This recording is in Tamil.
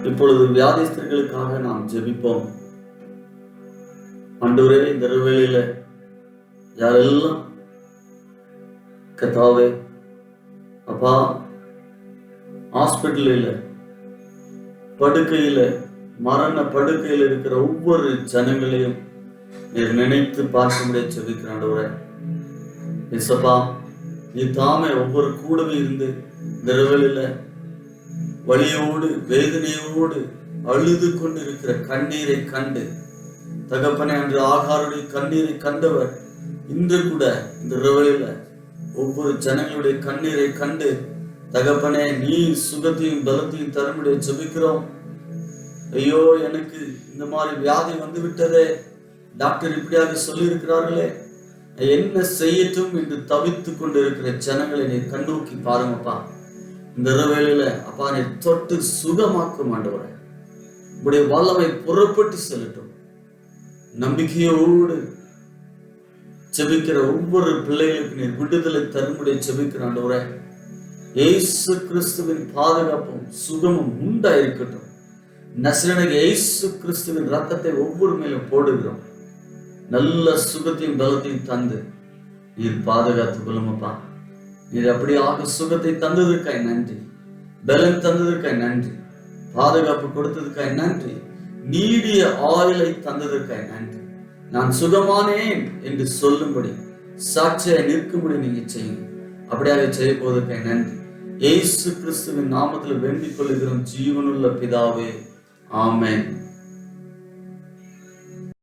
இப்பொழுது வியாதிஸ்தர்களுக்காக நாம் ஜெபிப்போம். ஆண்டவரே, இந்த வேளையில யாரெல்லாம் கர்த்தாவே அப்பா ஹாஸ்பிட்டலில் படுக்கையில மரண படுக்கையில் இருக்கிற ஒவ்வொரு ஜனங்களையும் நீர் நினைத்து பார்க்க முடிய ஜெபிக்கிற ஆண்டவரே, இயேசப்பா நீ தாமே ஒவ்வொரு கூடவே இருந்து இந்த வேளையில வலியோடு வேதனையோடு அழுது கொண்டு இருக்கிற கண்ணீரை கண்டு தகப்பனே, அன்று ஆகாருடைய கண்ணீரை கண்டவர் இன்று கூட இந்த வேளையில ஒவ்வொரு ஜனங்களுடைய கண்ணீரை கண்டு தகப்பனே நீ சுகத்தையும் பலத்தையும் தரும்படிய ஜெபிக்கிறோம். ஐயோ, எனக்கு இந்த மாதிரி வியாதி வந்து விட்டதே, டாக்டர் இப்படியாக சொல்லி இருக்கிறார்களே, என்ன செய்யட்டும் என்று தவித்து கொண்டு இருக்கிற ஜனங்களை நீ கண்ணோக்கி பாருங்கப்பா. இந்த வேளையில அப்பா நீ தொட்டு சுகமாக்கும் ஆண்டவரே, உடைய வல்லமை புறப்பட்டு செல்லட்டும். நம்பிக்கையோடு ஜெபிக்கிற ஒவ்வொரு பிள்ளைகளுக்கு நீர் விடுதலை தரும்படிய ஜெபிக்கிற ஆண்டவரே, இயேசு கிறிஸ்துவின் பாதுகாப்பும் சுகமும் உண்டாயிருக்கட்டும். நசரேயனாகிய இயேசு கிறிஸ்துவின் ரத்தத்தை ஒவ்வொரு மேலும் போடுகிறோம். நல்ல சுகத்தையும் பலத்தையும் தந்து நீர் பாதுகாத்துக் கொள்ளுமப்பா. நீர் அப்படியாக சுகத்தை தந்ததற்காய் நன்றி, பலன் தந்ததற்காய் நன்றி, பாதுகாப்பு கொடுத்ததற்காய் நன்றி, நீடிய ஆயுளை தந்ததற்காய் நன்றி. நான் சுகமானேன் என்று சொல்லும்படி சாட்சியாய் நிற்கும்படி நீங்க செய்யுங்க. அப்படியாக செய்ய போவதற்காய் நன்றி. இயேசு கிறிஸ்துவின் நாமத்தில் வேண்டிக் கொள்கிறோம் ஜீவனுள்ள பிதாவே, ஆமென்.